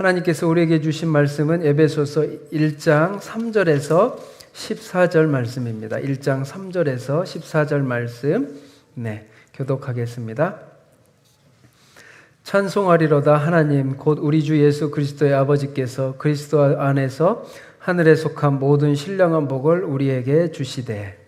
하나님께서 우리에게 주신 말씀은 에베소서 1장 3절에서 14절 말씀입니다. 1장 3절에서 14절 말씀 교독하겠습니다. 찬송하리로다. 하나님 곧 우리 주 예수 그리스도의 아버지께서 그리스도 안에서 하늘에 속한 모든 신령한 복을 우리에게 주시되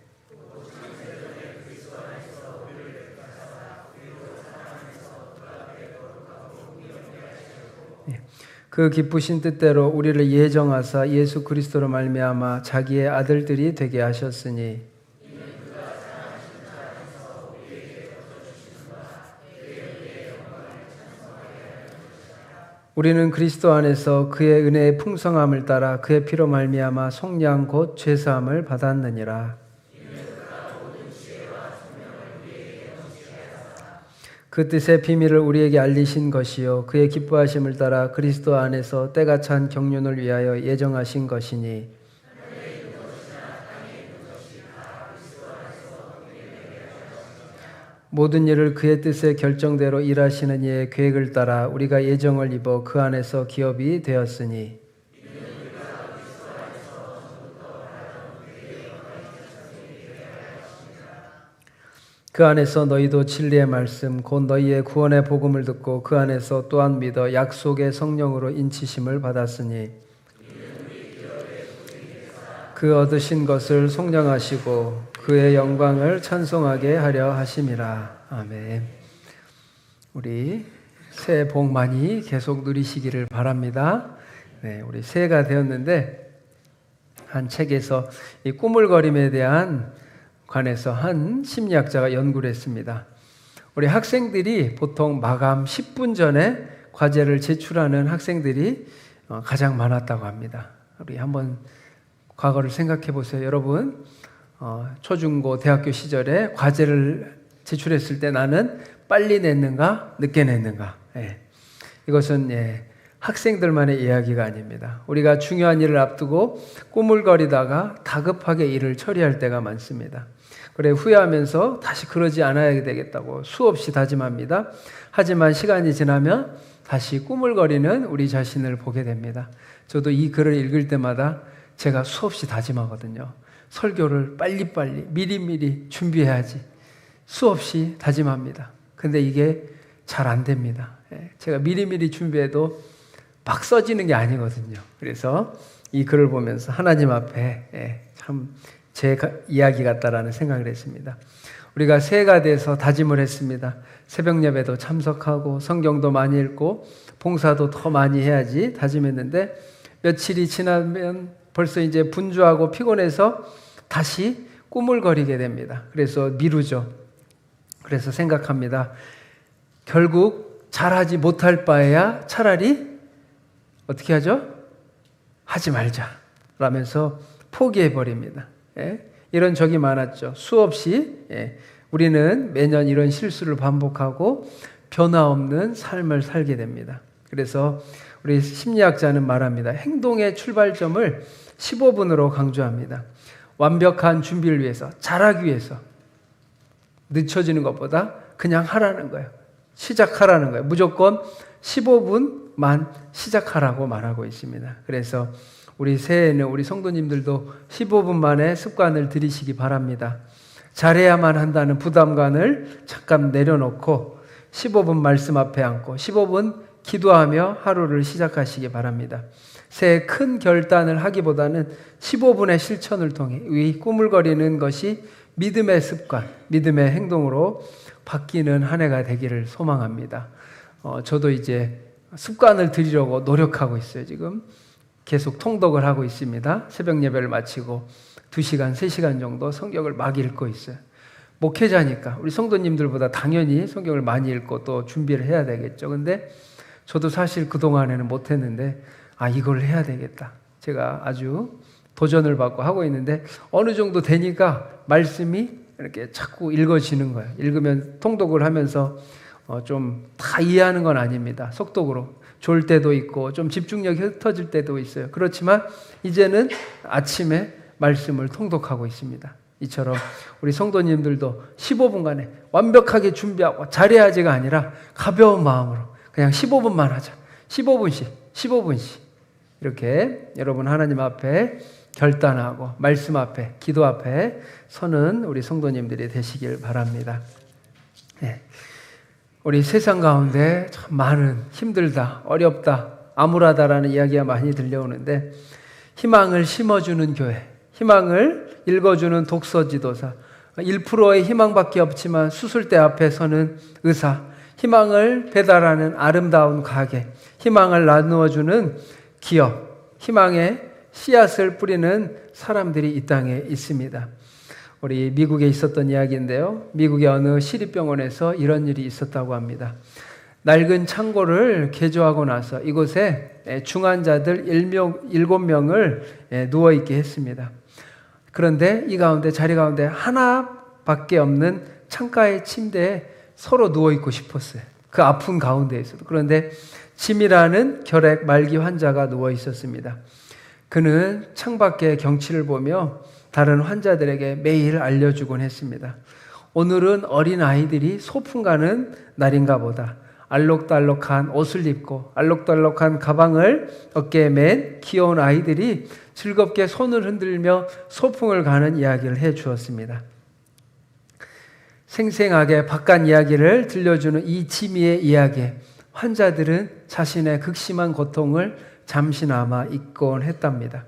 그 기쁘신 뜻대로 우리를 예정하사 예수 그리스도로 말미암아 자기의 아들들이 되게 하셨으니 우리는 그리스도 안에서 그의 은혜의 풍성함을 따라 그의 피로 말미암아 속량 곧 죄사함을 받았느니라. 그 뜻의 비밀을 우리에게 알리신 것이요 그의 기뻐하심을 따라 그리스도 안에서 때가 찬 경륜을 위하여 예정하신 것이니 모든 일을 그의 뜻의 결정대로 일하시는 이의 계획을 따라 우리가 예정을 입어 그 안에서 기업이 되었으니 그 안에서 너희도 진리의 말씀 곧 너희의 구원의 복음을 듣고 그 안에서 또한 믿어 약속의 성령으로 인치심을 받았으니 그 얻으신 것을 속량하시고 그의 영광을 찬송하게 하려 하심이라. 아멘. 우리 새해 복 많이 계속 누리시기를 바랍니다. 우리 새해가 되었는데 한 책에서 이 꾸물거림에 대한 관해서 한 심리학자가 연구를 했습니다. 우리 학생들이 보통 마감 10분 전에 과제를 제출하는 학생들이 가장 많았다고 합니다. 우리 한번 과거를 생각해 보세요. 여러분 초중고 대학교 시절에 과제를 제출했을 때 나는 빨리 냈는가 늦게 냈는가. 이것은 학생들만의 이야기가 아닙니다. 우리가 중요한 일을 앞두고 꾸물거리다가 다급하게 일을 처리할 때가 많습니다. 그래 후회하면서 다시 그러지 않아야 되겠다고 수없이 다짐합니다. 하지만 시간이 지나면 다시 꾸물거리는 우리 자신을 보게 됩니다. 저도 이 글을 읽을 때마다 제가 수없이 다짐하거든요. 설교를 빨리빨리 미리미리 준비해야지 수없이 다짐합니다. 근데 이게 잘 안 됩니다. 제가 미리미리 준비해도 막 써지는 게 아니거든요. 그래서 이 글을 보면서 하나님 앞에 참 제 이야기 같다라는 생각을 했습니다. 우리가 새해가 돼서 다짐을 했습니다. 새벽 예배도 참석하고 성경도 많이 읽고 봉사도 더 많이 해야지 다짐했는데 며칠이 지나면 벌써 이제 분주하고 피곤해서 다시 꾸물거리게 됩니다. 그래서 미루죠. 그래서 생각합니다. 결국 잘하지 못할 바에야 차라리 어떻게 하죠? 하지 말자 라면서 포기해버립니다. 이런 적이 많았죠. 수없이 우리는 매년 이런 실수를 반복하고 변화 없는 삶을 살게 됩니다. 그래서 우리 심리학자는 말합니다. 행동의 출발점을 15분으로 강조합니다. 완벽한 준비를 위해서, 잘하기 위해서 늦춰지는 것보다 그냥 하라는 거예요. 시작하라는 거예요. 무조건 15분만 시작하라고 말하고 있습니다. 그래서 우리 새해에는 우리 성도님들도 15분 만에 습관을 들이시기 바랍니다. 잘해야만 한다는 부담감을 잠깐 내려놓고 15분 말씀 앞에 앉고 15분 기도하며 하루를 시작하시기 바랍니다. 새해 큰 결단을 하기보다는 15분의 실천을 통해 이 꾸물거리는 것이 믿음의 습관, 믿음의 행동으로 바뀌는 한 해가 되기를 소망합니다. 저도 이제 습관을 들이려고 노력하고 있어요. 지금 계속 통독을 하고 있습니다. 새벽 예배를 마치고 2시간, 3시간 정도 성경을 막 읽고 있어요. 목회자니까 우리 성도님들보다 당연히 성경을 많이 읽고 또 준비를 해야 되겠죠. 근데 저도 사실 그동안에는 못했는데 이걸 해야 되겠다. 제가 아주 도전을 받고 하고 있는데 어느 정도 되니까 말씀이 이렇게 자꾸 읽어지는 거예요. 읽으면 통독을 하면서 좀 다 이해하는 건 아닙니다. 속독으로. 졸 때도 있고 좀 집중력이 흩어질 때도 있어요. 그렇지만 이제는 아침에 말씀을 통독하고 있습니다. 이처럼 우리 성도님들도 15분간에 완벽하게 준비하고 잘해야지가 아니라 가벼운 마음으로 그냥 15분만 하자. 15분씩 15분씩 이렇게 여러분 하나님 앞에 결단하고 말씀 앞에, 기도 앞에 서는 우리 성도님들이 되시길 바랍니다. 네. 우리 세상 가운데 참 많은 힘들다, 어렵다, 암울하다라는 이야기가 많이 들려오는데 희망을 심어주는 교회, 희망을 읽어주는 독서지도사, 1%의 희망밖에 없지만 수술대 앞에 서는 의사, 희망을 배달하는 아름다운 가게, 희망을 나누어주는 기업, 희망의 씨앗을 뿌리는 사람들이 이 땅에 있습니다. 우리 미국에 있었던 이야기인데요. 미국의 어느 시립병원에서 이런 일이 있었다고 합니다. 낡은 창고를 개조하고 나서 이곳에 중환자들 7명을 누워있게 했습니다. 그런데 이 가운데, 자리 가운데 하나밖에 없는 창가의 침대에 서로 누워있고 싶었어요. 그 아픈 가운데에서도. 그런데 짐이라는 결핵 말기 환자가 누워있었습니다. 그는 창밖의 경치를 보며 다른 환자들에게 매일 알려주곤 했습니다. 오늘은 어린 아이들이 소풍 가는 날인가 보다. 알록달록한 옷을 입고 알록달록한 가방을 어깨에 맨 귀여운 아이들이 즐겁게 손을 흔들며 소풍을 가는 이야기를 해 주었습니다. 생생하게 바깥 이야기를 들려주는 이 지미의 이야기에 환자들은 자신의 극심한 고통을 잠시나마 잊곤 했답니다.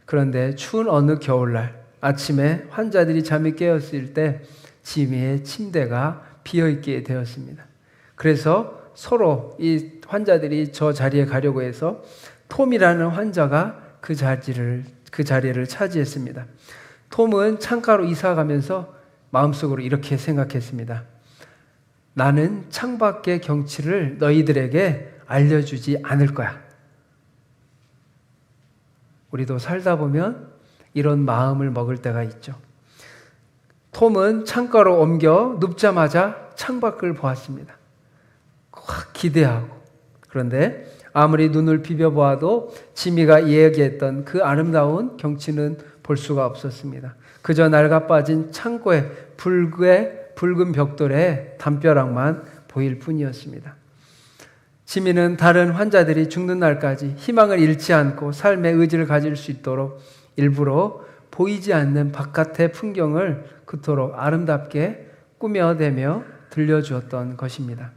그런데 추운 어느 겨울날 아침에 환자들이 잠이 깨었을 때 지미의 침대가 비어있게 되었습니다. 그래서 서로 이 환자들이 저 자리에 가려고 해서 톰이라는 환자가 그 자리를 차지했습니다. 톰은 창가로 이사가면서 마음속으로 이렇게 생각했습니다. 나는 창밖의 경치를 너희들에게 알려주지 않을 거야. 우리도 살다 보면 이런 마음을 먹을 때가 있죠. 톰은 창가로 옮겨 눕자마자 창밖을 보았습니다. 확 기대하고. 그런데 아무리 눈을 비벼보아도 지미가 이야기했던 그 아름다운 경치는 볼 수가 없었습니다. 그저 낡아빠진 창고의 붉은 벽돌에 담벼락만 보일 뿐이었습니다. 지미는 다른 환자들이 죽는 날까지 희망을 잃지 않고 삶의 의지를 가질 수 있도록 일부러 보이지 않는 바깥의 풍경을 그토록 아름답게 꾸며대며 들려주었던 것입니다.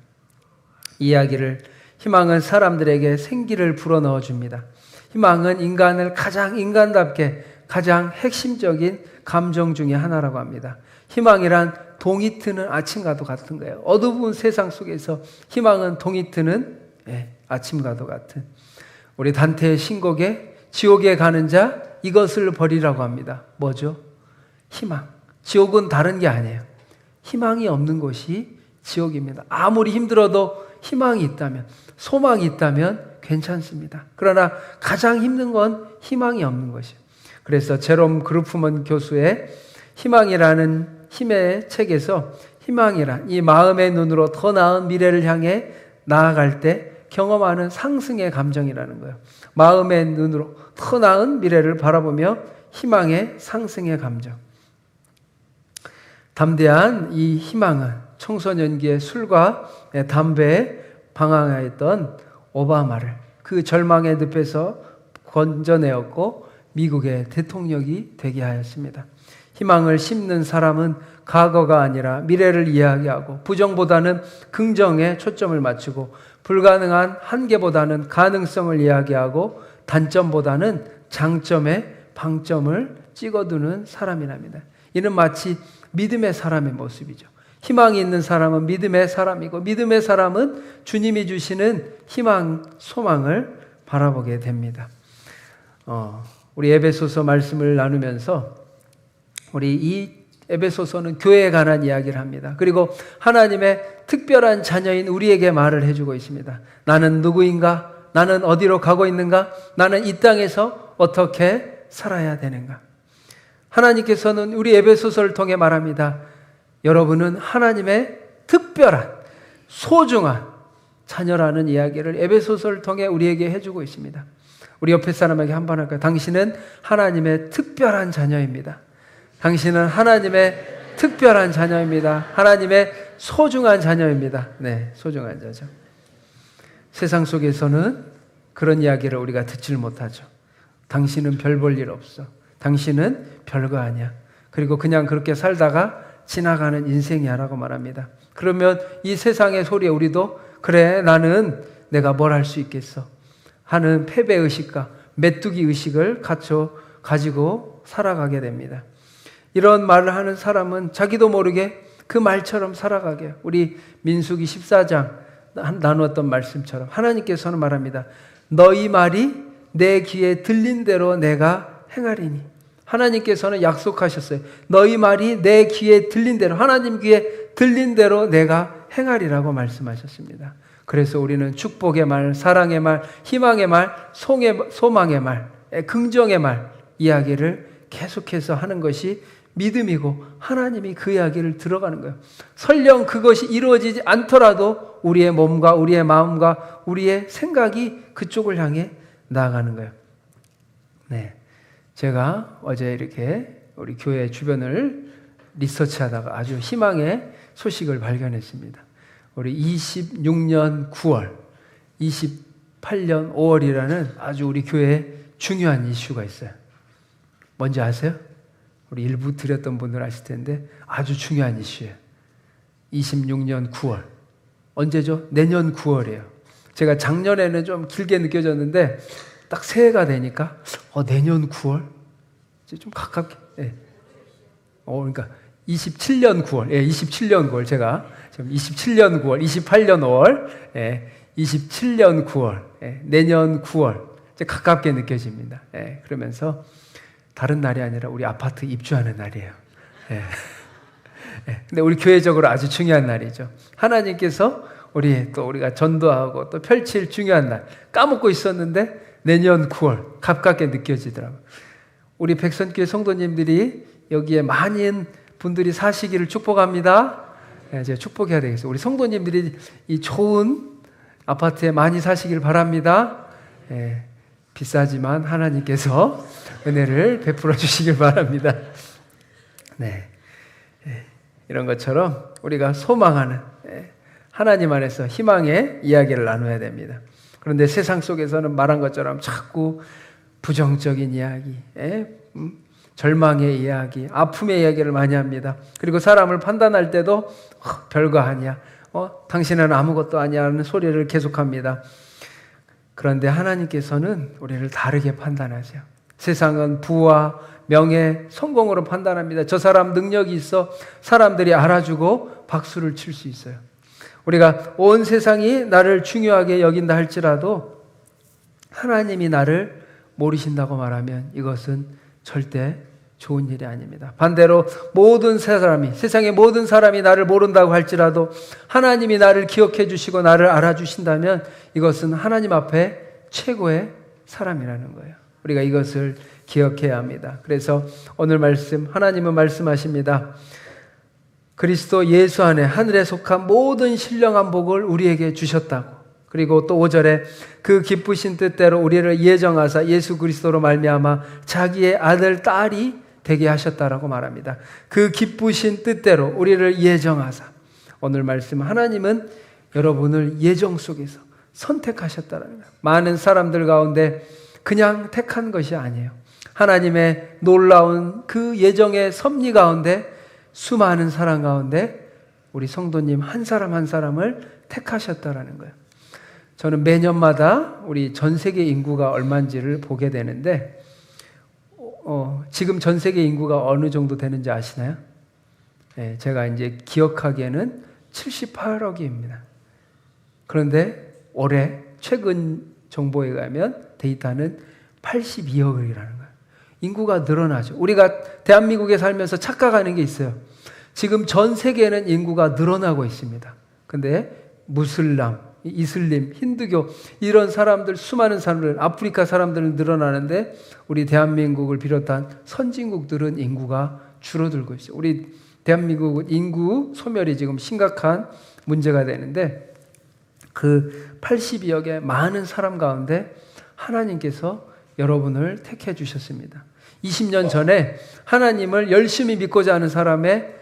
희망은 사람들에게 생기를 불어넣어 줍니다. 희망은 인간을 가장 인간답게 가장 핵심적인 감정 중에 하나라고 합니다. 희망이란 동이 트는 아침과도 같은 거예요. 어두운 세상 속에서 희망은 동이 트는 아침과도 같은. 우리 단테의 신곡에 지옥에 가는 자 이것을 버리라고 합니다. 뭐죠? 희망. 지옥은 다른 게 아니에요. 희망이 없는 곳이 지옥입니다. 아무리 힘들어도 희망이 있다면, 소망이 있다면 괜찮습니다. 그러나 가장 힘든 건 희망이 없는 것이에요. 그래서 제롬 그루프먼 교수의 희망이라는 힘의 책에서 희망이란 이 마음의 눈으로 더 나은 미래를 향해 나아갈 때 경험하는 상승의 감정이라는 거예요. 마음의 눈으로 더 나은 미래를 바라보며 희망의 상승의 감정. 담대한 이 희망은 청소년기에 술과 담배에 방황하였던 오바마를 그 절망의 늪에서 건져내었고 미국의 대통령이 되게 하였습니다. 희망을 심는 사람은 과거가 아니라 미래를 이야기하고 부정보다는 긍정에 초점을 맞추고 불가능한 한계보다는 가능성을 이야기하고 단점보다는 장점에 방점을 찍어두는 사람이랍니다. 이는 마치 믿음의 사람의 모습이죠. 희망이 있는 사람은 믿음의 사람이고 믿음의 사람은 주님이 주시는 희망, 소망을 바라보게 됩니다. 우리 에베소서 말씀을 나누면서 우리 이 에베소서는 교회에 관한 이야기를 합니다. 그리고 하나님의 특별한 자녀인 우리에게 말을 해주고 있습니다. 나는 누구인가? 나는 어디로 가고 있는가? 나는 이 땅에서 어떻게 살아야 되는가? 하나님께서는 우리 에베소서를 통해 말합니다. 여러분은 하나님의 특별한 소중한 자녀라는 이야기를 에베소서를 통해 우리에게 해주고 있습니다. 우리 옆에 사람에게 한번 할까요? 당신은 하나님의 특별한 자녀입니다. 당신은 하나님의 특별한 자녀입니다. 하나님의 소중한 자녀입니다. 네, 소중한 자녀. 세상 속에서는 그런 이야기를 우리가 듣질 못하죠. 당신은 별 볼 일 없어. 당신은 별거 아니야. 그리고 그냥 그렇게 살다가 지나가는 인생이야 라고 말합니다. 그러면 이 세상의 소리에 우리도 그래 나는 내가 뭘 할 수 있겠어 하는 패배의식과 메뚜기 의식을 가지고 살아가게 됩니다. 이런 말을 하는 사람은 자기도 모르게 그 말처럼 살아가게 해요. 우리 민수기 14장 나누었던 말씀처럼 하나님께서는 말합니다. 너희 말이 내 귀에 들린 대로 내가 행하리니. 하나님께서는 약속하셨어요. 너희 말이 내 귀에 들린 대로, 하나님 귀에 들린 대로 내가 행하리라고 말씀하셨습니다. 그래서 우리는 축복의 말, 사랑의 말, 희망의 말, 소망의 말, 긍정의 말 이야기를 계속해서 하는 것이 믿음이고 하나님이 그 이야기를 들어가는 거예요. 설령 그것이 이루어지지 않더라도 우리의 몸과 우리의 마음과 우리의 생각이 그쪽을 향해 나아가는 거예요. 네, 제가 어제 이렇게 우리 교회 주변을 리서치하다가 아주 희망의 소식을 발견했습니다. 우리 26년 9월, 28년 5월이라는 아주 우리 교회에 중요한 이슈가 있어요. 뭔지 아세요? 우리 일부 드렸던 분들 아실 텐데 아주 중요한 이슈예요. 26년 9월. 언제죠? 내년 9월이에요. 제가 작년에는 좀 길게 느껴졌는데 딱 새해가 되니까 내년 9월? 이제 좀 가깝게. 네. 그러니까 27년 9월. 예, 27년 9월. 제가 지금 27년 9월, 28년 5월, 예, 27년 9월, 예, 내년 9월. 이제 가깝게 느껴집니다. 예, 그러면서 다른 날이 아니라 우리 아파트 입주하는 날이에요. 예. 예. 근데 우리 교회적으로 아주 중요한 날이죠. 하나님께서 우리가 전도하고 또 펼칠 중요한 날 까먹고 있었는데 내년 9월 가깝게 느껴지더라고요. 우리 백선교회 성도님들이 여기에 많은 분들이 사시기를 축복합니다. 예, 제가 축복해야 되겠어요. 우리 성도님들이 이 좋은 아파트에 많이 사시길 바랍니다. 예, 비싸지만 하나님께서 은혜를 베풀어 주시길 바랍니다. 네, 이런 것처럼 우리가 소망하는 하나님 안에서 희망의 이야기를 나눠야 됩니다. 그런데 세상 속에서는 말한 것처럼 자꾸 부정적인 이야기, 절망의 이야기, 아픔의 이야기를 많이 합니다. 그리고 사람을 판단할 때도 별거 아니야, 당신은 아무것도 아니야 하는 소리를 계속합니다. 그런데 하나님께서는 우리를 다르게 판단하세요. 세상은 부와 명예, 성공으로 판단합니다. 저 사람 능력이 있어 사람들이 알아주고 박수를 칠 수 있어요. 우리가 온 세상이 나를 중요하게 여긴다 할지라도 하나님이 나를 모르신다고 말하면 이것은 절대 좋은 일이 아닙니다. 반대로 세상의 모든 사람이 나를 모른다고 할지라도 하나님이 나를 기억해 주시고 나를 알아주신다면 이것은 하나님 앞에 최고의 사람이라는 거예요. 우리가 이것을 기억해야 합니다. 그래서 오늘 말씀, 하나님은 말씀하십니다. 그리스도 예수 안에 하늘에 속한 모든 신령한 복을 우리에게 주셨다고. 그리고 또 5절에 그 기쁘신 뜻대로 우리를 예정하사 예수 그리스도로 말미암아 자기의 아들, 딸이 되게 하셨다라고 말합니다. 그 기쁘신 뜻대로 우리를 예정하사. 오늘 말씀, 하나님은 여러분을 예정 속에서 선택하셨다라는 거예요. 많은 사람들 가운데 그냥 택한 것이 아니에요. 하나님의 놀라운 그 예정의 섭리 가운데 수많은 사람 가운데 우리 성도님 한 사람 한 사람을 택하셨다라는 거예요. 저는 매년마다 우리 전 세계 인구가 얼마인지를 보게 되는데 지금 전 세계 인구가 어느 정도 되는지 아시나요? 네, 제가 이제 기억하기에는 78억입니다. 그런데 올해 최근 정보에 가면 데이터는 82억이라는 거예요. 인구가 늘어나죠. 우리가 대한민국에 살면서 착각하는 게 있어요. 지금 전 세계에는 인구가 늘어나고 있습니다. 근데 무슬람, 이슬림, 힌두교 이런 사람들, 수많은 사람들, 아프리카 사람들은 늘어나는데 우리 대한민국을 비롯한 선진국들은 인구가 줄어들고 있어요. 우리 대한민국은 인구 소멸이 지금 심각한 문제가 되는데 그 82억의 많은 사람 가운데 하나님께서 여러분을 택해 주셨습니다. 20년 전에 하나님을 열심히 믿고자 하는 사람의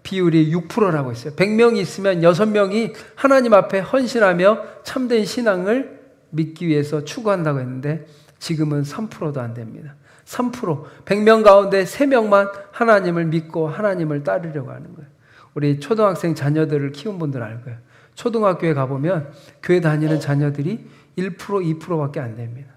비율이 6%라고 했어요. 100명이 있으면 6명이 하나님 앞에 헌신하며 참된 신앙을 믿기 위해서 추구한다고 했는데 지금은 3%도 안 됩니다. 3%, 100명 가운데 3명만 하나님을 믿고 하나님을 따르려고 하는 거예요. 우리 초등학생 자녀들을 키운 분들 알 거예요. 초등학교에 가보면 교회 다니는 자녀들이 1%, 2%밖에 안 됩니다.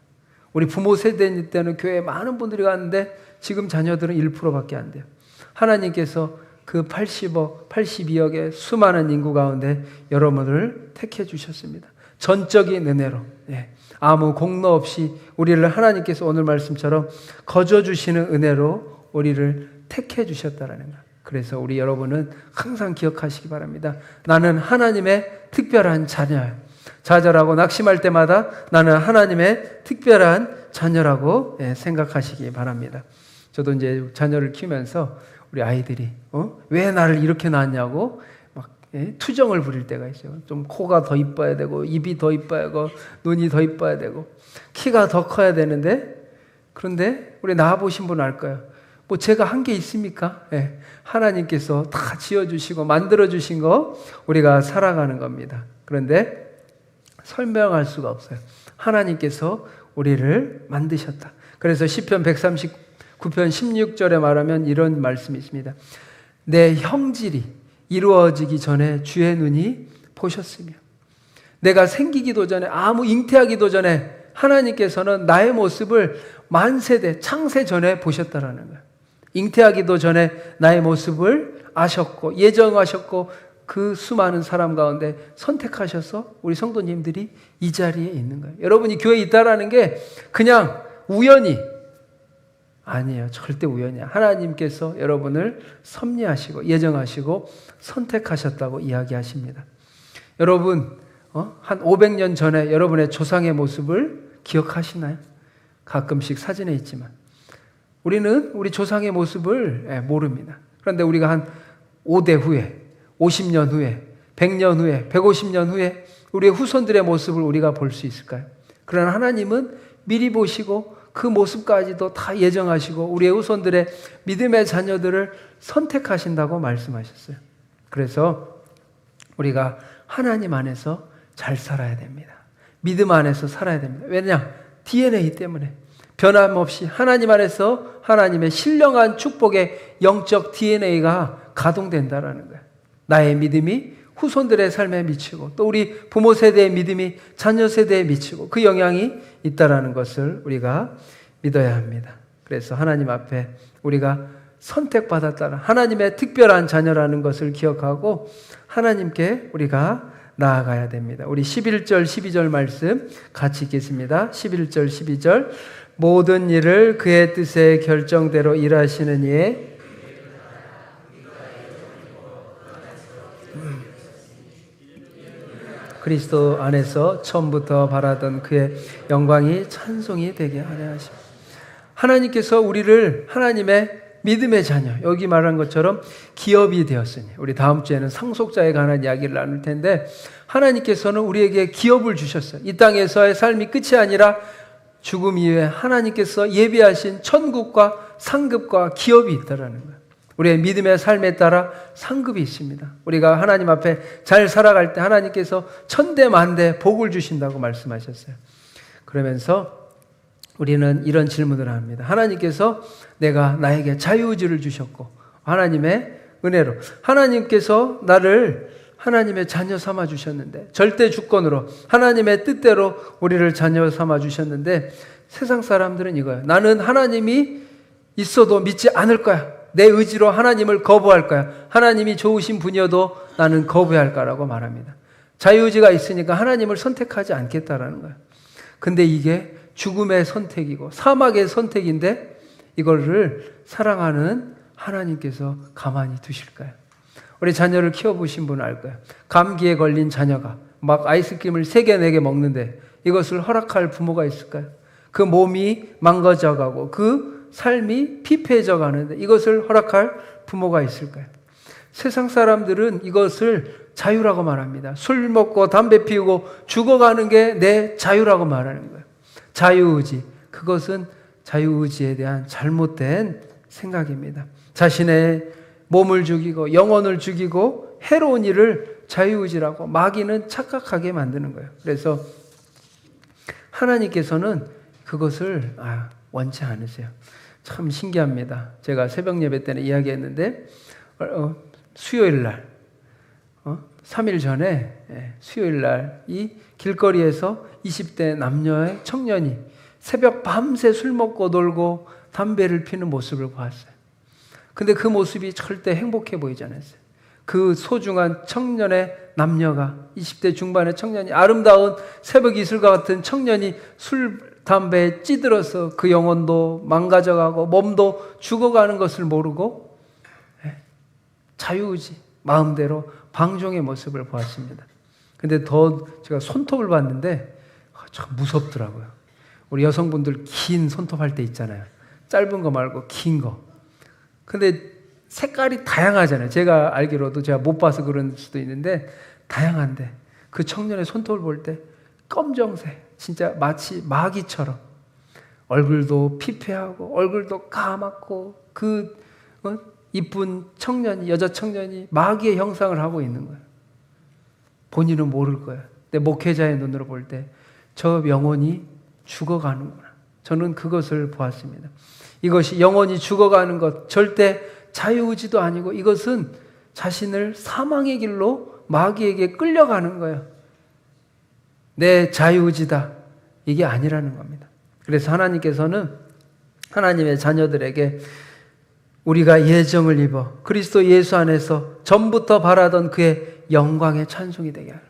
우리 부모 세대 때는 교회에 많은 분들이 갔는데 지금 자녀들은 1%밖에 안 돼요. 하나님께서 그 80억, 82억의 수많은 인구 가운데 여러분을 택해 주셨습니다. 전적인 은혜로, 아무 공로 없이 우리를 하나님께서 오늘 말씀처럼 거저 주시는 은혜로 우리를 택해 주셨다라는 거예요. 그래서 우리 여러분은 항상 기억하시기 바랍니다. 나는 하나님의 특별한 자녀예요. 좌절하고 낙심할 때마다 나는 하나님의 특별한 자녀라고 생각하시기 바랍니다. 저도 이제 자녀를 키우면서 우리 아이들이 왜 나를 이렇게 낳았냐고 막 투정을 부릴 때가 있어요. 좀 코가 더 이뻐야 되고 입이 더 이뻐야 되고 눈이 더 이뻐야 되고 키가 더 커야 되는데, 그런데 우리 낳아보신 분 알 거예요. 뭐 제가 한 게 있습니까? 하나님께서 다 지어주시고 만들어주신 거 우리가 살아가는 겁니다. 그런데 설명할 수가 없어요. 하나님께서 우리를 만드셨다. 그래서 시편 139편 16절에 말하면 이런 말씀이 있습니다. 내 형질이 이루어지기 전에 주의 눈이 보셨으며, 내가 생기기도 전에, 아무 잉태하기도 전에 하나님께서는 나의 모습을 만세대 창세 전에 보셨다라는 거예요. 잉태하기도 전에 나의 모습을 아셨고 예정하셨고 그 수많은 사람 가운데 선택하셔서 우리 성도님들이 이 자리에 있는 거예요. 여러분이 교회에 있다라는 게 그냥 우연히 아니에요. 절대 우연이 아니에요. 하나님께서 여러분을 섭리하시고 예정하시고 선택하셨다고 이야기하십니다. 여러분 한 500년 전에 여러분의 조상의 모습을 기억하시나요? 가끔씩 사진에 있지만 우리는 우리 조상의 모습을 모릅니다. 그런데 우리가 한 5대 후에, 50년 후에, 100년 후에, 150년 후에 우리의 후손들의 모습을 우리가 볼 수 있을까요? 그러나 하나님은 미리 보시고 그 모습까지도 다 예정하시고 우리의 후손들의 믿음의 자녀들을 선택하신다고 말씀하셨어요. 그래서 우리가 하나님 안에서 잘 살아야 됩니다. 믿음 안에서 살아야 됩니다. 왜냐? DNA 때문에 변함없이 하나님 안에서 하나님의 신령한 축복의 영적 DNA가 가동된다라는 거예요. 나의 믿음이 후손들의 삶에 미치고 또 우리 부모 세대의 믿음이 자녀 세대에 미치고 그 영향이 있다라는 것을 우리가 믿어야 합니다. 그래서 하나님 앞에 우리가 선택받았다는 하나님의 특별한 자녀라는 것을 기억하고 하나님께 우리가 나아가야 됩니다. 우리 11절 12절 말씀 같이 읽겠습니다. 11절 12절 모든 일을 그의 뜻의 결정대로 일하시는 이에 그리스도 안에서 처음부터 바라던 그의 영광이 찬송이 되게 하려 하십니다. 하나님께서 우리를 하나님의 믿음의 자녀, 여기 말한 것처럼 기업이 되었으니, 우리 다음 주에는 상속자에 관한 이야기를 나눌 텐데 하나님께서는 우리에게 기업을 주셨어요. 이 땅에서의 삶이 끝이 아니라 죽음 이후에 하나님께서 예비하신 천국과 상급과 기업이 있다라는 거예요. 우리의 믿음의 삶에 따라 상급이 있습니다. 우리가 하나님 앞에 잘 살아갈 때 하나님께서 천대만대 복을 주신다고 말씀하셨어요. 그러면서 우리는 이런 질문을 합니다. 하나님께서 내가 나에게 자유의지를 주셨고 하나님의 은혜로 하나님께서 나를 하나님의 자녀 삼아 주셨는데 절대 주권으로 하나님의 뜻대로 우리를 자녀 삼아 주셨는데 세상 사람들은 이거예요. 나는 하나님이 있어도 믿지 않을 거야. 내 의지로 하나님을 거부할 거야. 하나님이 좋으신 분이어도 나는 거부할 거라고 말합니다. 자유의지가 있으니까 하나님을 선택하지 않겠다라는 거예요. 근데 이게 죽음의 선택이고 사막의 선택인데 이거를 사랑하는 하나님께서 가만히 두실까요? 우리 자녀를 키워보신 분은 알 거예요. 감기에 걸린 자녀가 막 아이스크림을 3개, 4개 먹는데 이것을 허락할 부모가 있을까요? 그 몸이 망가져가고 그 삶이 피폐해져 가는데 이것을 허락할 부모가 있을까요? 세상 사람들은 이것을 자유라고 말합니다. 술 먹고 담배 피우고 죽어가는 게 내 자유라고 말하는 거예요. 자유의지, 그것은 자유의지에 대한 잘못된 생각입니다. 자신의 몸을 죽이고 영혼을 죽이고 해로운 일을 자유의지라고 마귀는 착각하게 만드는 거예요. 그래서 하나님께서는 그것을 원치 않으세요. 참 신기합니다. 제가 새벽 예배 때는 이야기했는데 수요일 날 3일 전에 수요일 날 이 길거리에서 20대 남녀의 청년이 새벽 밤새 술 먹고 놀고 담배를 피는 모습을 보았어요. 근데 그 모습이 절대 행복해 보이지 않았어요. 그 소중한 청년의 남녀가 20대 중반의 청년이 아름다운 새벽 이슬과 같은 청년이 술, 담배에 찌들어서 그 영혼도 망가져가고 몸도 죽어가는 것을 모르고 자유의지 마음대로 방종의 모습을 보았습니다. 근데 더 제가 손톱을 봤는데 참 무섭더라고요. 우리 여성분들 긴 손톱 할 때 있잖아요. 짧은 거 말고 긴 거. 근데 색깔이 다양하잖아요. 제가 알기로도 제가 못 봐서 그럴 수도 있는데 다양한데 그 청년의 손톱을 볼 때 검정색, 진짜 마치 마귀처럼 얼굴도 피폐하고 얼굴도 까맣고 그 이쁜 청년이, 여자 청년이 마귀의 형상을 하고 있는 거예요. 본인은 모를 거예요. 근데 목회자의 눈으로 볼 때 저 영혼이 죽어가는구나. 저는 그것을 보았습니다. 이것이 영혼이 죽어가는 것, 절대 자유의지도 아니고 이것은 자신을 사망의 길로 마귀에게 끌려가는 거예요. 내 자유의지다. 이게 아니라는 겁니다. 그래서 하나님께서는 하나님의 자녀들에게 우리가 예정을 입어 그리스도 예수 안에서 전부터 바라던 그의 영광의 찬송이 되게 하라.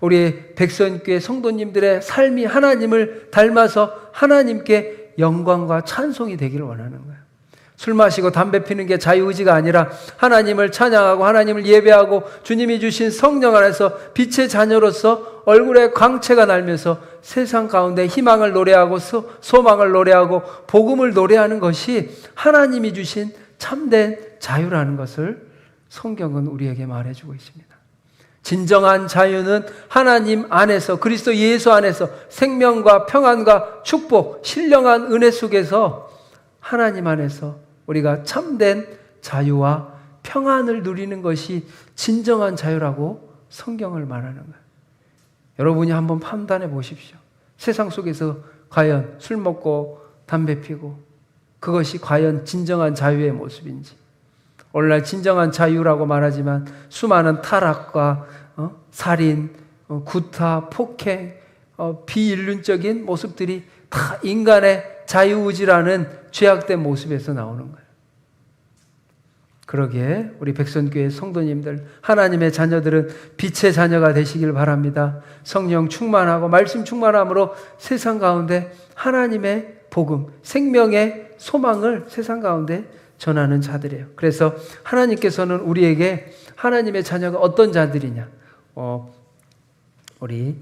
우리 백선교회 성도님들의 삶이 하나님을 닮아서 하나님께 영광과 찬송이 되기를 원하는 거예요. 술 마시고 담배 피는 게 자유의지가 아니라 하나님을 찬양하고 하나님을 예배하고 주님이 주신 성령 안에서 빛의 자녀로서 얼굴에 광채가 날면서 세상 가운데 희망을 노래하고 소망을 노래하고 복음을 노래하는 것이 하나님이 주신 참된 자유라는 것을 성경은 우리에게 말해주고 있습니다. 진정한 자유는 하나님 안에서, 그리스도 예수 안에서 생명과 평안과 축복, 신령한 은혜 속에서 하나님 안에서 우리가 참된 자유와 평안을 누리는 것이 진정한 자유라고 성경을 말하는 거예요. 여러분이 한번 판단해 보십시오. 세상 속에서 과연 술 먹고 담배 피고 그것이 과연 진정한 자유의 모습인지. 오늘날 진정한 자유라고 말하지만 수많은 타락과 살인, 구타, 폭행, 비인륜적인 모습들이 다 인간의 자유의지라는 죄악된 모습에서 나오는 거예요. 그러기에 우리 백선교회 성도님들, 하나님의 자녀들은 빛의 자녀가 되시길 바랍니다. 성령 충만하고 말씀 충만함으로 세상 가운데 하나님의 복음, 생명의 소망을 세상 가운데 전하는 자들이에요. 그래서 하나님께서는 우리에게 하나님의 자녀가 어떤 자들이냐? 우리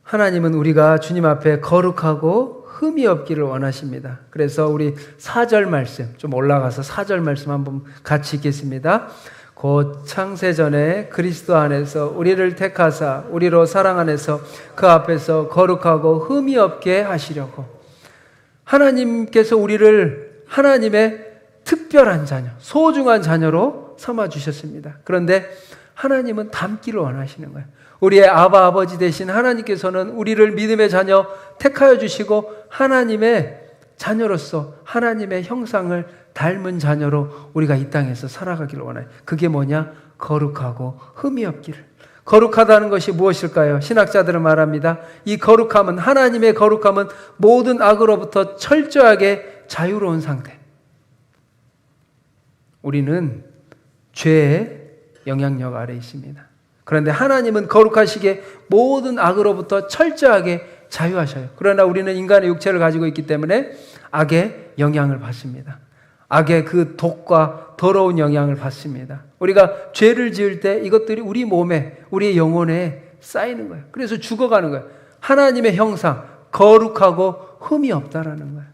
하나님은 우리가 주님 앞에 거룩하고 흠이 없기를 원하십니다. 그래서 우리 4절 말씀, 좀 올라가서 4절 말씀 한번 같이 읽겠습니다. 곧 창세전에 그리스도 안에서 우리를 택하사 우리로 사랑 안에서 그 앞에서 거룩하고 흠이 없게 하시려고. 하나님께서 우리를 하나님의 특별한 자녀, 소중한 자녀로 삼아주셨습니다. 그런데 하나님은 닮기를 원하시는 거예요. 우리의 아바 아버지 되신 하나님께서는 우리를 믿음의 자녀 택하여 주시고 하나님의 자녀로서 하나님의 형상을 닮은 자녀로 우리가 이 땅에서 살아가기를 원해요. 그게 뭐냐? 거룩하고 흠이 없기를. 거룩하다는 것이 무엇일까요? 신학자들은 말합니다. 이 거룩함은, 하나님의 거룩함은 모든 악으로부터 철저하게 자유로운 상태. 우리는 죄의 영향력 아래 있습니다. 그런데 하나님은 거룩하시기에 모든 악으로부터 철저하게 자유하셔요. 그러나 우리는 인간의 육체를 가지고 있기 때문에 악의 영향을 받습니다. 악의 그 독과 더러운 영향을 받습니다. 우리가 죄를 지을 때 이것들이 우리 몸에, 우리의 영혼에 쌓이는 거예요. 그래서 죽어가는 거예요. 하나님의 형상, 거룩하고 흠이 없다라는 거예요.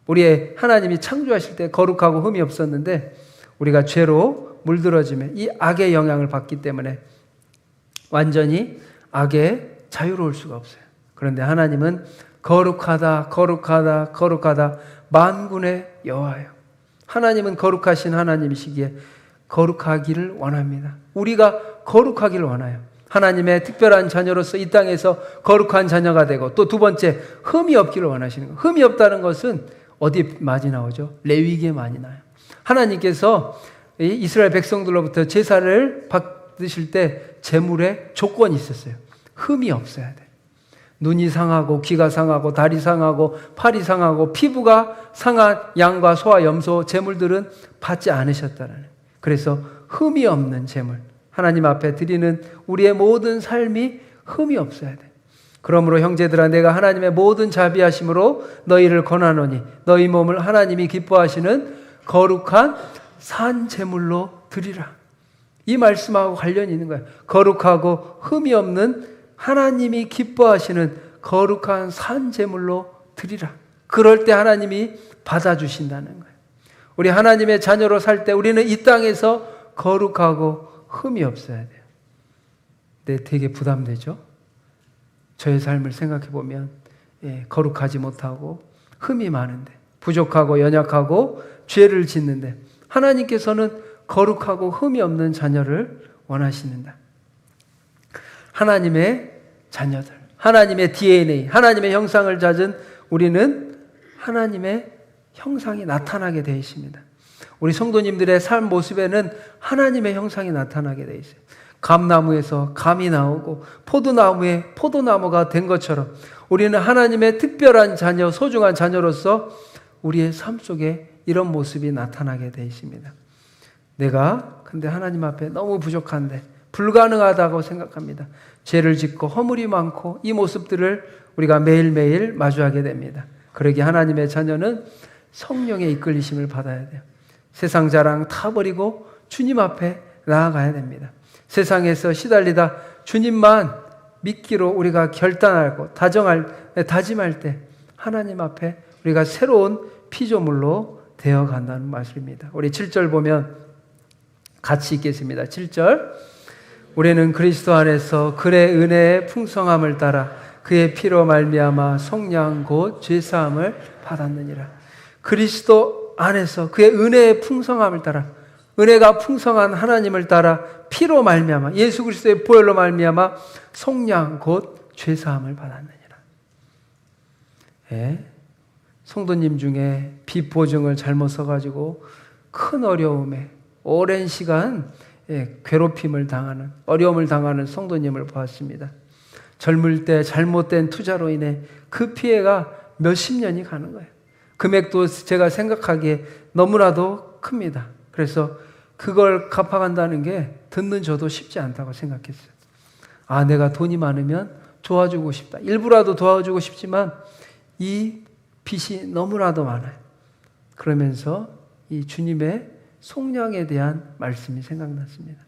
우리의 하나님이 창조하실 때 거룩하고 흠이 없었는데 우리가 죄로 물들어지면 이 악의 영향을 받기 때문에 완전히 악에 자유로울 수가 없어요. 그런데 하나님은 거룩하다, 거룩하다, 거룩하다, 만군의 여호와예요. 하나님은 거룩하신 하나님이시기에 거룩하기를 원합니다. 우리가 거룩하기를 원해요. 하나님의 특별한 자녀로서 이 땅에서 거룩한 자녀가 되고, 또 두 번째, 흠이 없기를 원하시는 거예요. 흠이 없다는 것은 어디 많이 나오죠? 레위기에 많이 나요. 하나님께서 이스라엘 백성들로부터 제사를 받으실 때 제물에 조건이 있었어요. 흠이 없어야 돼. 눈이 상하고 귀가 상하고 다리 상하고 팔이 상하고 피부가 상한 양과 소와 염소 제물들은 받지 않으셨다는. 그래서 흠이 없는 제물, 하나님 앞에 드리는 우리의 모든 삶이 흠이 없어야 돼. 그러므로 형제들아, 내가 하나님의 모든 자비하심으로 너희를 권하노니 너희 몸을 하나님이 기뻐하시는 거룩한 산 제물로 드리라. 이 말씀하고 관련이 있는 거예요. 거룩하고 흠이 없는 하나님이 기뻐하시는 거룩한 산 제물로 드리라. 그럴 때 하나님이 받아주신다는 거예요. 우리 하나님의 자녀로 살 때 우리는 이 땅에서 거룩하고 흠이 없어야 돼요. 네, 되게 부담되죠? 저의 삶을 생각해 보면 거룩하지 못하고 흠이 많은데, 부족하고 연약하고 죄를 짓는데, 하나님께서는 거룩하고 흠이 없는 자녀를 원하시는다. 하나님의 자녀들, 하나님의 DNA, 하나님의 형상을 찾은 우리는 하나님의 형상이 나타나게 되어 있습니다. 우리 성도님들의 삶 모습에는 하나님의 형상이 나타나게 되어 있어요. 감나무에서 감이 나오고 포도나무에 포도나무가 된 것처럼 우리는 하나님의 특별한 자녀, 소중한 자녀로서 우리의 삶 속에 이런 모습이 나타나게 되어 있습니다. 내가 근데 하나님 앞에 너무 부족한데, 불가능하다고 생각합니다. 죄를 짓고 허물이 많고 이 모습들을 우리가 매일매일 마주하게 됩니다. 그러기에 하나님의 자녀는 성령의 이끌리심을 받아야 돼요. 세상 자랑 다 버리고 주님 앞에 나아가야 됩니다. 세상에서 시달리다 주님만 믿기로 우리가 결단하고 다짐할 때 하나님 앞에 우리가 새로운 피조물로 되어 간다는 말씀입니다. 우리 7절 보면 같이 읽겠습니다. 7절. 우리는 그리스도 안에서 그의 은혜의 풍성함을 따라 그의 피로 말미암아 속량 곧 죄사함을 받았느니라. 그리스도 안에서 그의 은혜의 풍성함을 따라, 은혜가 풍성한 하나님을 따라 피로 말미암아, 예수 그리스도의 보혈로 말미암아 속량 곧 죄사함을 받았느니라. 성도님 중에 빚 보증을 잘못 써가지고 큰 어려움에 오랜 시간 괴롭힘을 당하는, 어려움을 당하는 성도님을 보았습니다. 젊을 때 잘못된 투자로 인해 그 피해가 몇십 년이 가는 거예요. 금액도 제가 생각하기에 너무나도 큽니다. 그래서 그걸 갚아간다는 게 듣는 저도 쉽지 않다고 생각했어요. 아, 내가 돈이 많으면 도와주고 싶다. 일부라도 도와주고 싶지만 이 빚이 너무나도 많아요. 그러면서 이 주님의 속량에 대한 말씀이 생각났습니다.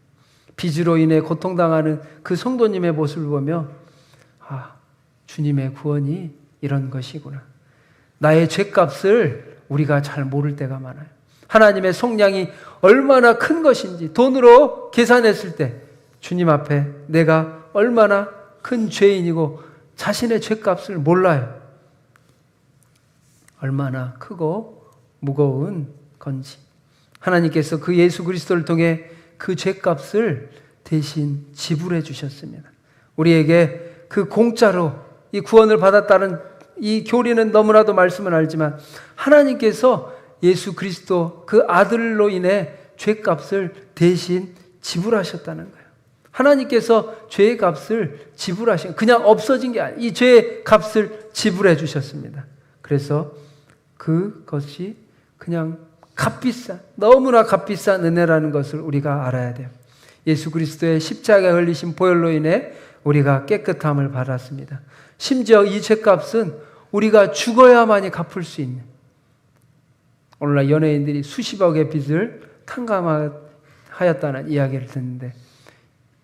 빚으로 인해 고통당하는 그 성도님의 모습을 보며, 아, 주님의 구원이 이런 것이구나. 나의 죄값을 우리가 잘 모를 때가 많아요. 하나님의 속량이 얼마나 큰 것인지 돈으로 계산했을 때 주님 앞에 내가 얼마나 큰 죄인이고 자신의 죄값을 몰라요. 얼마나 크고 무거운 건지. 하나님께서 그 예수 그리스도를 통해 그 죄값을 대신 지불해 주셨습니다. 우리에게 그 공짜로 이 구원을 받았다는 이 교리는 너무나도 말씀은 알지만, 하나님께서 예수 그리스도 그 아들로 인해 죄값을 대신 지불하셨다는 거예요. 하나님께서 죄의 값을 지불하신, 그냥 없어진 게 아니에요. 이 죄의 값을 지불해 주셨습니다. 그래서 그것이 그냥 값비싼, 너무나 값비싼 은혜라는 것을 우리가 알아야 돼요. 예수 그리스도의 십자가에 흘리신 보혈로 인해 우리가 깨끗함을 받았습니다. 심지어 이 죄값은 우리가 죽어야만이 갚을 수 있는, 오늘날 연예인들이 수십억의 빚을 탕감하였다는 이야기를 듣는데,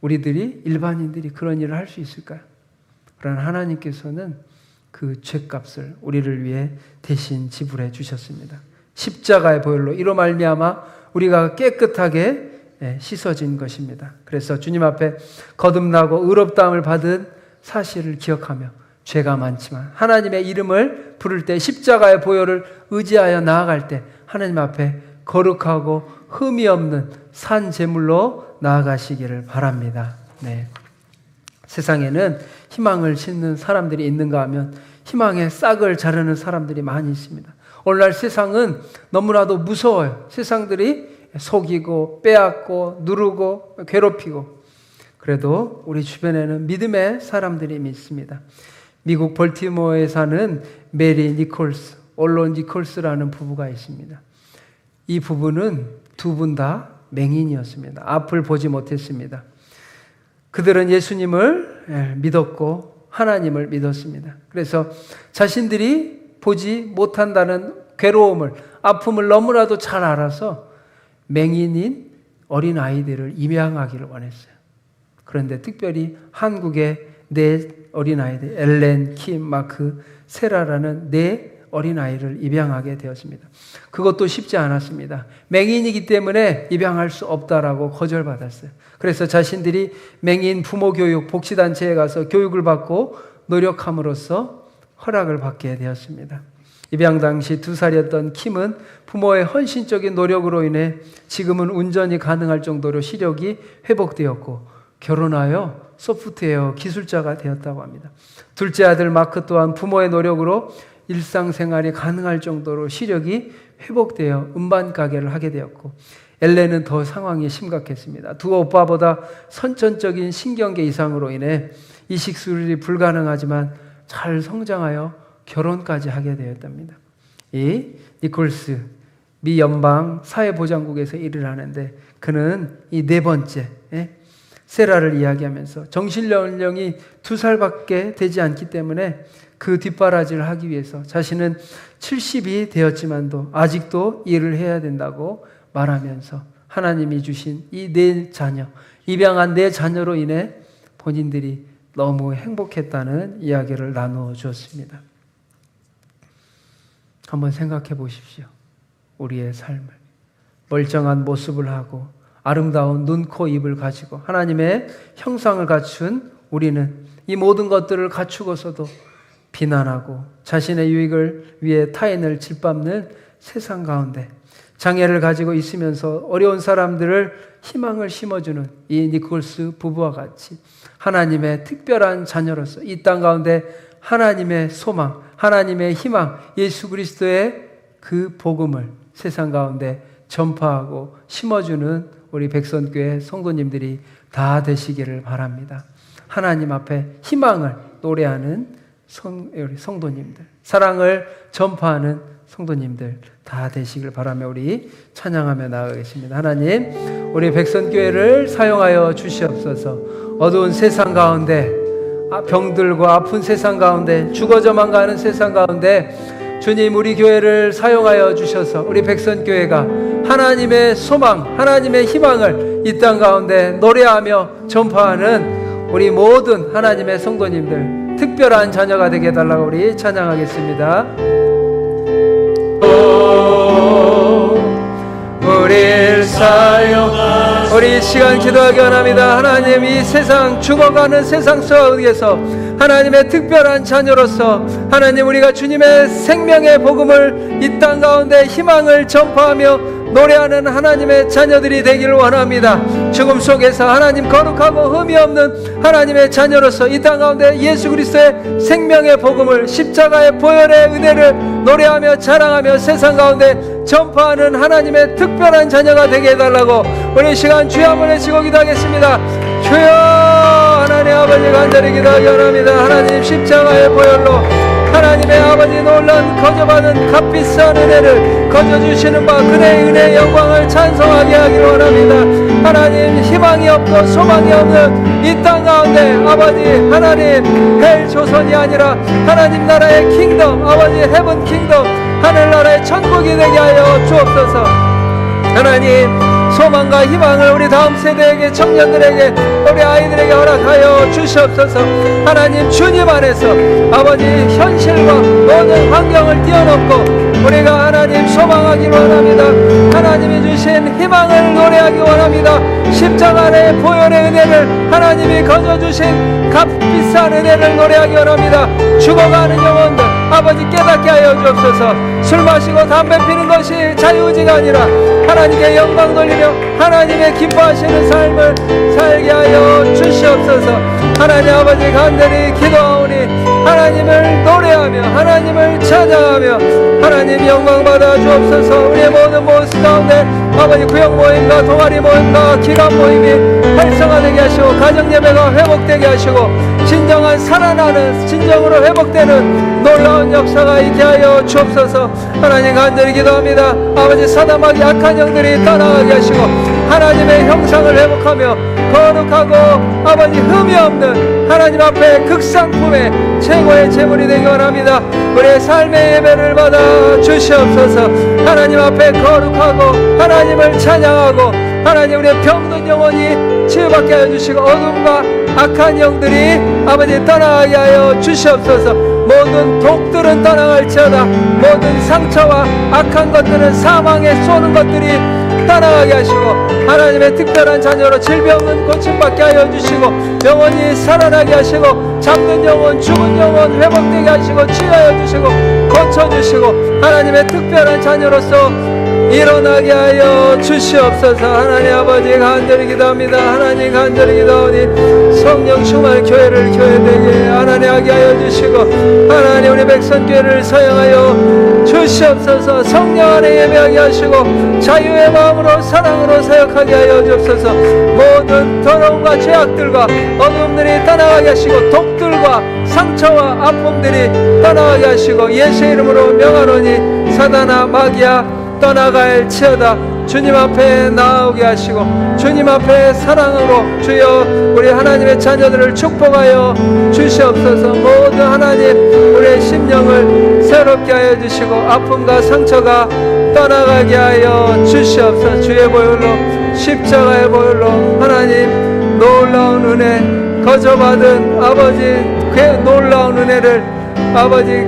우리들이, 일반인들이 그런 일을 할 수 있을까요? 그러나 하나님께서는 그 죄값을 우리를 위해 대신 지불해 주셨습니다. 십자가의 보혈로, 이로 말미암아 우리가 깨끗하게 씻어진 것입니다. 그래서 주님 앞에 거듭나고 의롭다함을 받은 사실을 기억하며, 죄가 많지만 하나님의 이름을 부를 때, 십자가의 보혈을 의지하여 나아갈 때 하나님 앞에 거룩하고 흠이 없는 산 제물로 나아가시기를 바랍니다. 네. 세상에는 희망을 심는 사람들이 있는가 하면 희망의 싹을 자르는 사람들이 많이 있습니다. 오늘날 세상은 너무나도 무서워요. 세상들이 속이고 빼앗고 누르고 괴롭히고. 그래도 우리 주변에는 믿음의 사람들이 있습니다. 미국 볼티모어에 사는 메리 니콜스, 올론 니콜스라는 부부가 있습니다. 이 부부는 두 분 다 맹인이었습니다. 앞을 보지 못했습니다. 그들은 예수님을 믿었고 하나님을 믿었습니다. 그래서 자신들이 보지 못한다는 괴로움을, 아픔을 너무나도 잘 알아서 맹인인 어린 아이들을 입양하기를 원했어요. 그런데 특별히 한국의 네 어린 아이들, 엘렌, 킴, 마크, 세라라는 네 어린 아이를 입양하게 되었습니다. 그것도 쉽지 않았습니다. 맹인이기 때문에 입양할 수 없다라고 거절받았어요. 그래서 자신들이 맹인 부모 교육 복지단체에 가서 교육을 받고 노력함으로써 허락을 받게 되었습니다. 입양 당시 2살이었던 킴은 부모의 헌신적인 노력으로 인해 지금은 운전이 가능할 정도로 시력이 회복되었고 결혼하여 소프트웨어 기술자가 되었다고 합니다. 둘째 아들 마크 또한 부모의 노력으로 일상생활이 가능할 정도로 시력이 회복되어 음반 가게를 하게 되었고 엘렌은 더 상황이 심각했습니다. 두 오빠보다 선천적인 신경계 이상으로 인해 이식 수술이 불가능하지만 잘 성장하여 결혼까지 하게 되었답니다. 이 니콜스 미 연방 사회보장국에서 일을 하는데 그는 이 네 번째 세라를 이야기하면서 정신연령이 2살밖에 되지 않기 때문에 그 뒷바라지를 하기 위해서 자신은 70이 되었지만도 아직도 일을 해야 된다고 말하면서 하나님이 주신 이 네 자녀, 입양한 네 자녀로 인해 본인들이 너무 행복했다는 이야기를 나누어 주었습니다. 한번 생각해 보십시오. 우리의 삶을 멀쩡한 모습을 하고 아름다운 눈, 코, 입을 가지고 하나님의 형상을 갖춘 우리는 이 모든 것들을 갖추고서도 비난하고 자신의 유익을 위해 타인을 짓밟는 세상 가운데 장애를 가지고 있으면서 어려운 사람들을 희망을 심어주는 이 니콜스 부부와 같이 하나님의 특별한 자녀로서 이 땅 가운데 하나님의 소망, 하나님의 희망, 예수 그리스도의 그 복음을 세상 가운데 전파하고 심어주는 우리 백선교회 성도님들이 다 되시기를 바랍니다. 하나님 앞에 희망을 노래하는 우리 성도님들, 사랑을 전파하는 성도님들 다 되시길 바라며 우리 찬양하며 나아가겠습니다. 하나님, 우리 백선교회를 사용하여 주시옵소서. 어두운 세상 가운데, 병들과 아픈 세상 가운데, 죽어져만 가는 세상 가운데 주님 우리 교회를 사용하여 주셔서 우리 백선교회가 하나님의 소망, 하나님의 희망을 이 땅 가운데 노래하며 전파하는 우리 모든 하나님의 성도님들 특별한 자녀가 되게 해달라고 우리 찬양하겠습니다. 우리를 사용하소서. 우리 이 시간 기도하기 원합니다. 하나님, 이 세상 죽어가는 세상 속에서 하나님의 특별한 자녀로서 하나님 우리가 주님의 생명의 복음을 이 땅 가운데 희망을 전파하며 노래하는 하나님의 자녀들이 되기를 원합니다. 죽음 속에서 하나님 거룩하고 흠이 없는 하나님의 자녀로서 이 땅 가운데 예수 그리스도의 생명의 복음을, 십자가의 보혈의 은혜를 노래하며 자랑하며 세상 가운데 전파하는 하나님의 특별한 자녀가 되게 해달라고 우리 시간 주여 한번 외치고 기도하겠습니다. 주여, 하나님 아버지 간절히 기도하기 원합니다. 하나님 십자가의 보혈로 하나님의 아버지 놀란 거저받은 값비싼 은혜를 거저주시는 바 그의 은혜의 영광을 찬송하게 하기를 원합니다. 하나님, 희망이 없고 소망이 없는 이 땅 가운데 아버지 하나님 헬 조선이 아니라 하나님 나라의 킹덤, 아버지 헤븐 킹덤, 하늘나라의 천국이 되게 하여 주옵소서. 하나님, 소망과 희망을 우리 다음 세대에게, 청년들에게, 우리 아이들에게 허락하여 주시옵소서. 하나님, 주님 안에서 아버지 현실과 모든 환경을 뛰어넘고 우리가 하나님 소망하기 원합니다. 하나님이 주신 희망을 노래하기 원합니다. 십자가 안의 보혈의 은혜를, 하나님이 거저주신 값비싼 은혜를 노래하기 원합니다. 죽어가는 영혼들, 아버지 깨닫게 하여 주옵소서. 술 마시고 담배 피는 것이 자유의지가 아니라 하나님께 영광 돌리며 하나님의 기뻐하시는 삶을 살게 하여 주시옵소서. 하나님 아버지 간절히 기도하오니 하나님을 노래하며 하나님을 찬양하며 하나님 영광 받아 주옵소서. 우리의 모든 모습 가운데 아버지 구역 모임과 동아리 모임과 기간 모임이 활성화되게 하시고 가정 예배가 회복되게 하시고 진정한 살아나는 진정으로 회복되는 놀라운 역사가 있게 하여 주옵소서. 하나님 간절히 기도합니다. 아버지 사담하기 악한 영들이 떠나가게 하시고 하나님의 형상을 회복하며 거룩하고 아버지 흠이 없는 하나님 앞에 극상품의 최고의 제물이 되기 원합니다. 우리의 삶의 예배를 받아 주시옵소서. 하나님 앞에 거룩하고 하나님을 찬양하고 하나님 우리의 병든 영혼이 치유받게 하여 주시고 어둠과 악한 영들이 아버지 떠나가게 하여 주시옵소서. 모든 독들은 떠나갈지어다. 모든 상처와 악한 것들은 사망에 쏘는 것들이 떠나가게 하시고 하나님의 특별한 자녀로 질병은 고침받게 하여 주시고 영혼이 살아나게 하시고 잠든 영혼 죽은 영혼 회복되게 하시고 치유하여 주시고 고쳐주시고 하나님의 특별한 자녀로서 일어나게 하여 주시옵소서. 하나님 아버지 간절히 기도합니다. 하나님 간절히 기도하오니 성령 충만 교회를 교회되게 하나님 하게 하여 주시고 하나님 우리 백성교회를 사용하여 주시옵소서. 성령 안에 예배하게 하시고 자유의 마음으로 사랑으로 사역하게 하여 주옵소서. 모든 더러움과 죄악들과 어둠들이 떠나가게 하시고 독들과 상처와 아픔들이 떠나가게 하시고 예수의 이름으로 명하노니 사단아 마귀야 떠나갈 치어다. 주님 앞에 나오게 하시고 주님 앞에 사랑으로 주여 우리 하나님의 자녀들을 축복하여 주시옵소서. 모든 하나님 우리의 심령을 새롭게 하여 주시고 아픔과 상처가 떠나가게 하여 주시옵소서. 주의 보혈로 십자가의 보혈로 하나님 놀라운 은혜 거저받은 아버지 그 놀라운 은혜를 아버지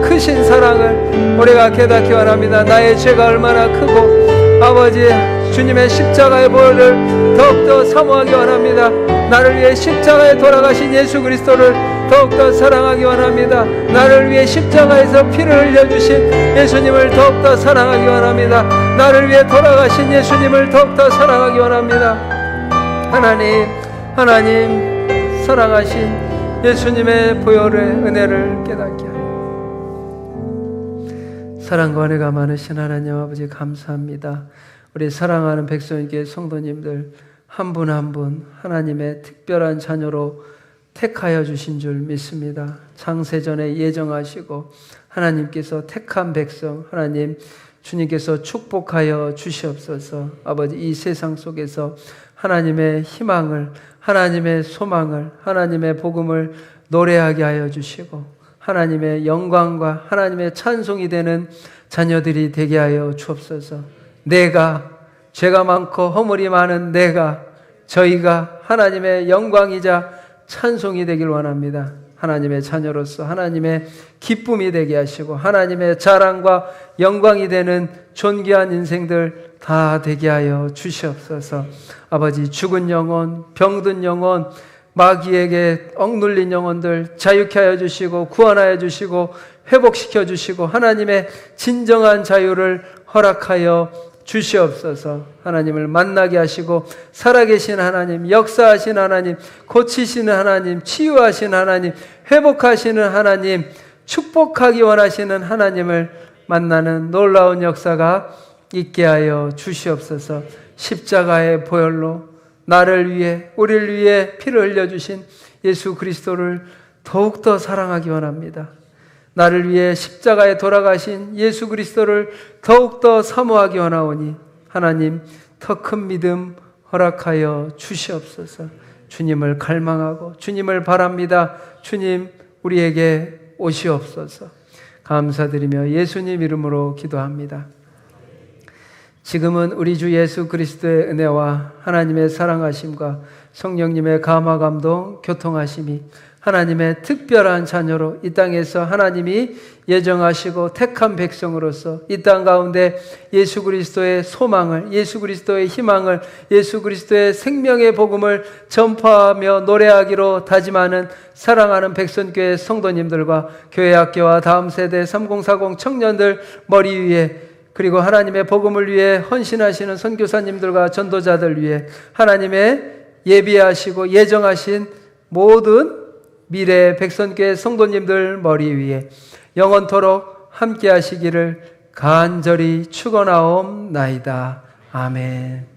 크신 사랑을 우리가 깨닫기 원합니다. 나의 죄가 얼마나 크고 아버지 주님의 십자가의 보혈을 더욱더 사모하기 원합니다. 나를 위해 십자가에 돌아가신 예수 그리스도를 더욱더 사랑하기 원합니다. 나를 위해 십자가에서 피를 흘려주신 예수님을 더욱더 사랑하기 원합니다. 나를 위해 돌아가신 예수님을 더욱더 사랑하기 원합니다. 하나님 사랑하신 예수님의 보혈의 은혜를 깨닫게 하여 사랑과 은혜가 많으신 하나님 아버지 감사합니다. 우리 사랑하는 백성에게 성도님들 한 분 한 분 하나님의 특별한 자녀로 택하여 주신 줄 믿습니다. 창세전에 예정하시고 하나님께서 택한 백성 하나님 주님께서 축복하여 주시옵소서. 아버지 이 세상 속에서 하나님의 희망을 하나님의 소망을 하나님의 복음을 노래하게 하여 주시고 하나님의 영광과 하나님의 찬송이 되는 자녀들이 되게 하여 주옵소서. 내가 죄가 많고 허물이 많은 저희가 하나님의 영광이자 찬송이 되길 원합니다. 하나님의 자녀로서 하나님의 기쁨이 되게 하시고 하나님의 자랑과 영광이 되는 존귀한 인생들 다 되게 하여 주시옵소서. 아버지 죽은 영혼, 병든 영혼, 마귀에게 억눌린 영혼들 자유케 하여 주시고 구원하여 주시고 회복시켜 주시고 하나님의 진정한 자유를 허락하여 주시옵소서. 하나님을 만나게 하시고 살아계신 하나님, 역사하신 하나님, 고치시는 하나님, 치유하신 하나님, 회복하시는 하나님, 축복하기 원하시는 하나님을 만나는 놀라운 역사가 있게 하여 주시옵소서. 십자가의 보혈로 나를 위해 우리를 위해 피를 흘려주신 예수 그리스도를 더욱더 사랑하기 원합니다. 나를 위해 십자가에 돌아가신 예수 그리스도를 더욱더 사모하기 원하오니 하나님 더 큰 믿음 허락하여 주시옵소서. 주님을 갈망하고 주님을 바랍니다. 주님 우리에게 오시옵소서. 감사드리며 예수님 이름으로 기도합니다. 지금은 우리 주 예수 그리스도의 은혜와 하나님의 사랑하심과 성령님의 감화 감동 교통하심이 하나님의 특별한 자녀로 이 땅에서 하나님이 예정하시고 택한 백성으로서 이 땅 가운데 예수 그리스도의 소망을, 예수 그리스도의 희망을, 예수 그리스도의 생명의 복음을 전파하며 노래하기로 다짐하는 사랑하는 백선교회 성도님들과 교회 학교와 다음 세대 3040 청년들 머리 위에, 그리고 하나님의 복음을 위해 헌신하시는 선교사님들과 전도자들 위해 하나님의 예비하시고 예정하신 모든 미래 백선교회 성도님들 머리 위에 영원토록 함께 하시기를 간절히 축원하옵나이다. 아멘.